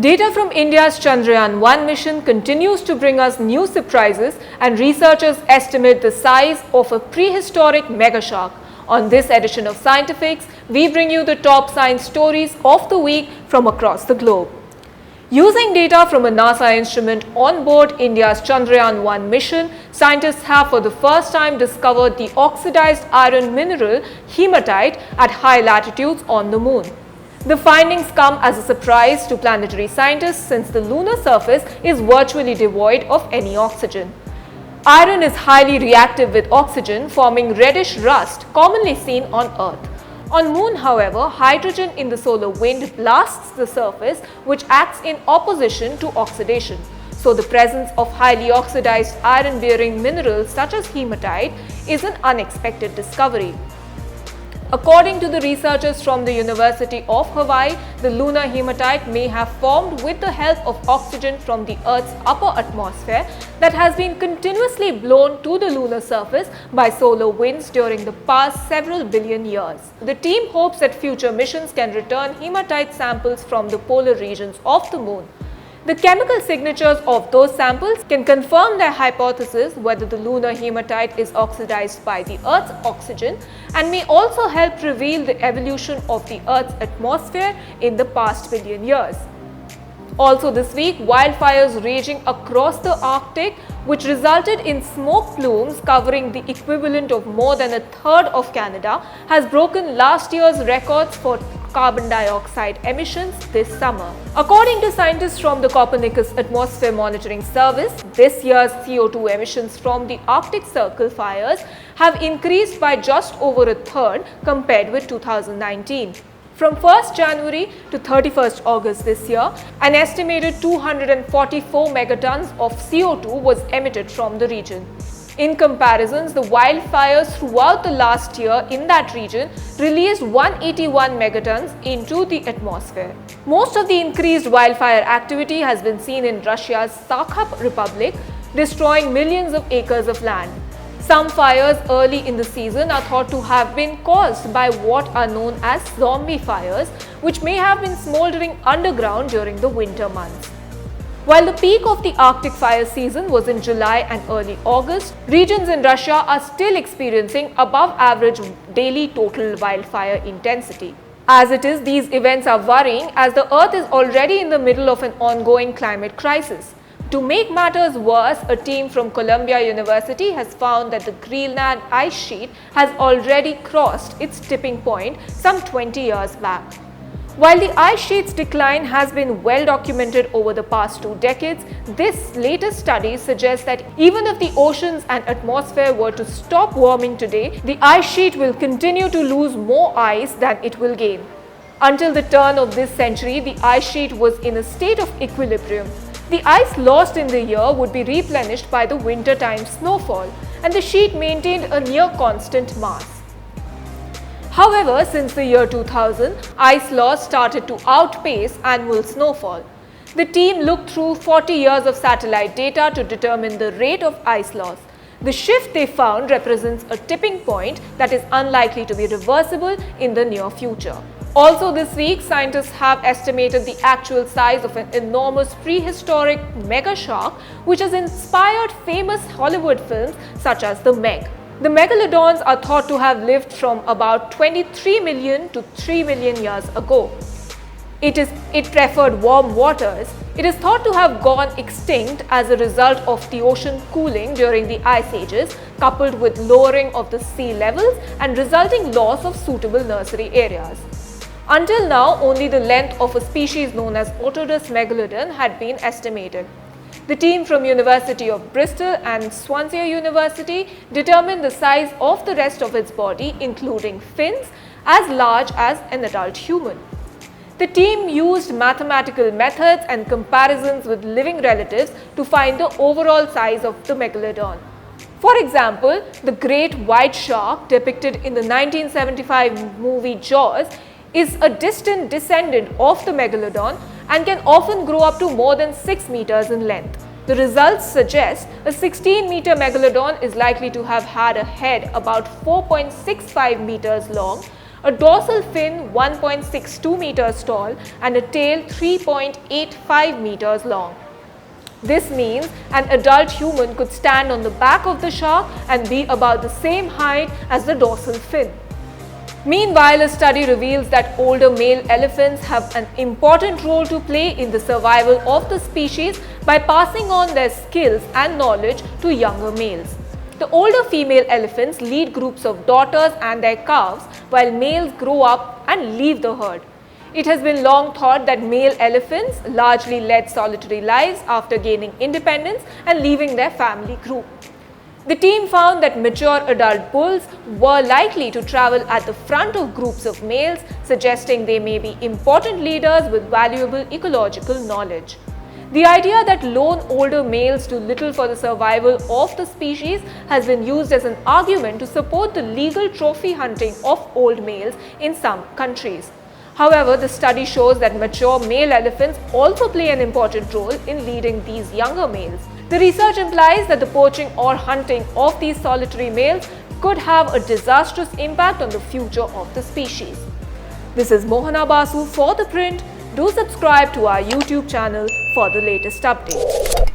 Data from India's Chandrayaan-1 mission continues to bring us new surprises, and researchers estimate the size of a prehistoric megashark. On this edition of Scientifics, we bring you the top science stories of the week from across the globe. Using data from a NASA instrument on board India's Chandrayaan-1 mission, scientists have for the first time discovered the oxidized iron mineral hematite at high latitudes on the moon. The findings come as a surprise to planetary scientists since the lunar surface is virtually devoid of any oxygen. Iron is highly reactive with oxygen, forming reddish rust commonly seen on Earth. On Moon, however, hydrogen in the solar wind blasts the surface, which acts in opposition to oxidation. So the presence of highly oxidized iron-bearing minerals such as hematite is an unexpected discovery. According to the researchers from the University of Hawaii, the lunar hematite may have formed with the help of oxygen from the Earth's upper atmosphere that has been continuously blown to the lunar surface by solar winds during the past several billion years. The team hopes that future missions can return hematite samples from the polar regions of the moon. The chemical signatures of those samples can confirm their hypothesis whether the lunar hematite is oxidized by the Earth's oxygen and may also help reveal the evolution of the Earth's atmosphere in the past billion years. Also this week, wildfires raging across the Arctic, which resulted in smoke plumes covering the equivalent of more than a third of Canada, has broken last year's records for carbon dioxide emissions this summer. According to scientists from the Copernicus Atmosphere Monitoring Service, this year's CO2 emissions from the Arctic Circle fires have increased by just over a third compared with 2019. From 1st January to 31st August this year, an estimated 244 megatons of CO2 was emitted from the region. In comparisons, the wildfires throughout the last year in that region released 181 megatons into the atmosphere. Most of the increased wildfire activity has been seen in Russia's Sakha Republic, destroying millions of acres of land. Some fires early in the season are thought to have been caused by what are known as zombie fires, which may have been smoldering underground during the winter months. While the peak of the Arctic fire season was in July and early August, regions in Russia are still experiencing above average daily total wildfire intensity. As it is, these events are worrying as the Earth is already in the middle of an ongoing climate crisis. To make matters worse, a team from Columbia University has found that the Greenland ice sheet has already crossed its tipping point some 20 years back. While the ice sheet's decline has been well documented over the past 2 decades, this latest study suggests that even if the oceans and atmosphere were to stop warming today, the ice sheet will continue to lose more ice than it will gain. Until the turn of this century, the ice sheet was in a state of equilibrium. The ice lost in the year would be replenished by the wintertime snowfall, and the sheet maintained a near constant mass. However, since the year 2000, ice loss started to outpace annual snowfall. The team looked through 40 years of satellite data to determine the rate of ice loss. The shift they found represents a tipping point that is unlikely to be reversible in the near future. Also this week, scientists have estimated the actual size of an enormous prehistoric megashark which has inspired famous Hollywood films such as The Meg. The megalodons are thought to have lived from about 23 million to 3 million years ago. It preferred warm waters. It is thought to have gone extinct as a result of the ocean cooling during the ice ages, coupled with lowering of the sea levels and resulting loss of suitable nursery areas. Until now, only the length of a species known as Otodus megalodon had been estimated. The team from University of Bristol and Swansea University determined the size of the rest of its body, including fins, as large as an adult human. The team used mathematical methods and comparisons with living relatives to find the overall size of the megalodon. For example, the great white shark depicted in the 1975 movie Jaws is a distant descendant of the megalodon and can often grow up to more than 6 meters in length. The results suggest a 16-meter megalodon is likely to have had a head about 4.65 meters long, a dorsal fin 1.62 meters tall and a tail 3.85 meters long. This means an adult human could stand on the back of the shark and be about the same height as the dorsal fin. Meanwhile, a study reveals that older male elephants have an important role to play in the survival of the species by passing on their skills and knowledge to younger males. The older female elephants lead groups of daughters and their calves, while males grow up and leave the herd. It has been long thought that male elephants largely led solitary lives after gaining independence and leaving their family group. The team found that mature adult bulls were likely to travel at the front of groups of males, suggesting they may be important leaders with valuable ecological knowledge. The idea that lone older males do little for the survival of the species has been used as an argument to support the legal trophy hunting of old males in some countries. However, the study shows that mature male elephants also play an important role in leading these younger males. The research implies that the poaching or hunting of these solitary males could have a disastrous impact on the future of the species. This is Mohana Basu for The Print. Do subscribe to our YouTube channel for the latest updates.